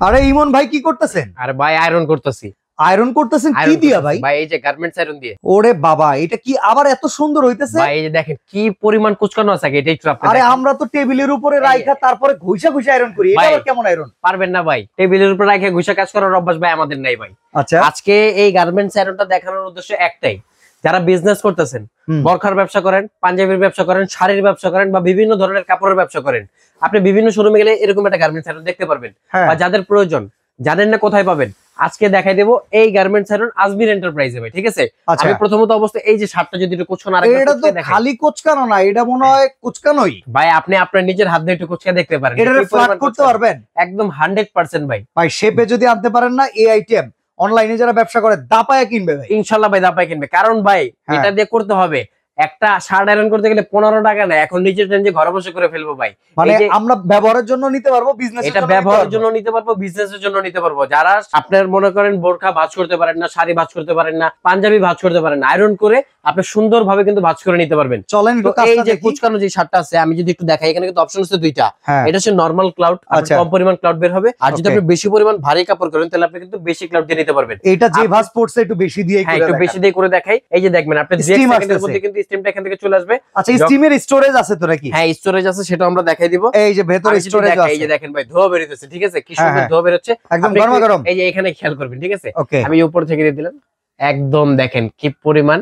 আরে ইমন ভাই কি করতেছেন? আরে ভাই আয়রন করতেছি। আয়রন করতেছেন কি দিয়া ভাই? ভাই এই যে গার্মেন্টস আয়রন দিয়ে। ওরে বাবা, এটা কি আবার এত সুন্দর হইতেছে? ভাই এই যে দেখেন কি পরিমাণ কুচকানো আছে, এটা একটু আপনি আরে আমরা তো টেবিলের উপরে রাইখা তারপরে ঘুষা ঘুষা আয়রন করি, এটা আবার কেমন আয়রন? পারবেন না ভাই, টেবিলের উপরে রাইখা ঘুষা কাজ করার অভ্যাস ভাই আমাদের নাই ভাই। আচ্ছা, আজকে এই গার্মেন্টস আয়রনটা দেখানোর উদ্দেশ্য একটাই, যারা বিজনেস করতেছেন, বরখার ব্যবসা করেন, পাঞ্জাবির ব্যবসা করেন, শাড়ির ব্যবসা করেন বা বিভিন্ন ধরনের কাপড়ের ব্যবসা করেন, আপনি বিভিন্ন শোরুমে গেলে এরকম একটা গার্মেন্টস আয়রন দেখতে পারবেন। বা যাদের প্রয়োজন জানেন না কোথায় পাবেন, আজকে দেখাই দেব এই গার্মেন্টস আয়রন আজমির এন্টারপ্রাইজে ভাই। ঠিক আছে, আমি প্রথমত অবস্থায় এই যে শার্টটা যদি একটু কোচকানো, এটা তো খালি কোচকানো না, এটা মনে হয় কোচকানোই ভাই। আপনি আপনার নিজের হাত দিয়ে একটু কোচকা দেখতে পারেন, এটা ফ্ল্যাট করতে পারবেন একদম 100% ভাই। ভাই শেপে যদি আনতে পারেন না, এই আইটেম অনলাইনে যারা ব্যবসা করে দাপায়া কিনবে ভাই, ইনশাআল্লাহ ভাই দাপায় কিনবে। কারণ ভাই এটা দিয়ে করতে হবে, একটা শার্ট আয়রন করতে গেলে 15 টাকা না, এখন নিজের রেঞ্জে ঘরে বসে করে ফেলবো ভাই। মানে আমরা ব্যবহারের জন্য নিতে পারবো, বিজনেস এটা ব্যবহারের জন্য নিতে পারবো, বিজনেসের জন্য নিতে পারবো। যারা আপনার মনে করেন বোরখা ভাঁজ করতে পারেন না, শাড়ি ভাঁজ করতে পারেন না, পাঞ্জাবি ভাঁজ করতে পারেন না, আয়রন করে আপনি সুন্দরভাবে কিন্তু ভাঁজ করে নিতে পারবেন। চলেন একটু এই যে কুচকানো যে শার্টটা আছে, আমি যদি একটু দেখাই, এখানে কিন্তু অপশন আছে দুইটা। এটা হচ্ছে নরমাল ক্লাউড, কম পরিমাণ ক্লাউড বের হবে। আর যদি আপনি বেশি পরিমাণ ভারী কাপড় করেন তাহলে আপনি কিন্তু বেশি ক্লাউড দিয়ে নিতে পারবেন। এটা যে ভাঁজ পড়ছে একটু বেশি দিয়ে করে, একটু বেশি দিয়ে করে দেখাই। এই যে দেখবেন আপনি 2 সেকেন্ডের মধ্যে কিন্তু স্টিমটা এখান থেকে চলে আসবে। আচ্ছা, স্টিমের স্টোরেজ আছে তো নাকি? হ্যাঁ স্টোরেজ আছে, সেটা আমরা দেখাই দিব। এই যে ভেতরে স্টোরেজ আছে, এই যে দেখেন ভাই ধোয়া বের হচ্ছে। ঠিক আছে, কি সুন্দর ধোয়া বের হচ্ছে, একদম গরম গরম। এই যে এখানে খেয়াল করবেন। ঠিক আছে, আমি উপর থেকে দিয়ে দিলাম, একদম দেখেন কি পরিমাণ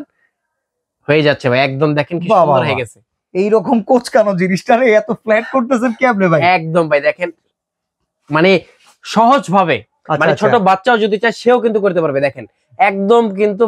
হয়ে যাচ্ছে ভাই, একদম দেখেন কি সুন্দর হয়ে গেছে। এইরকম কোচকানো জিনিসটা এত ফ্ল্যাট করতেছেন কেমনে ভাই? একদম ভাই দেখেন, মানে সহজ ভাবে, মানে ছোট বাচ্চাও যদি চায় সেও কিন্তু করতে পারবে। দেখেন একদম কিন্তু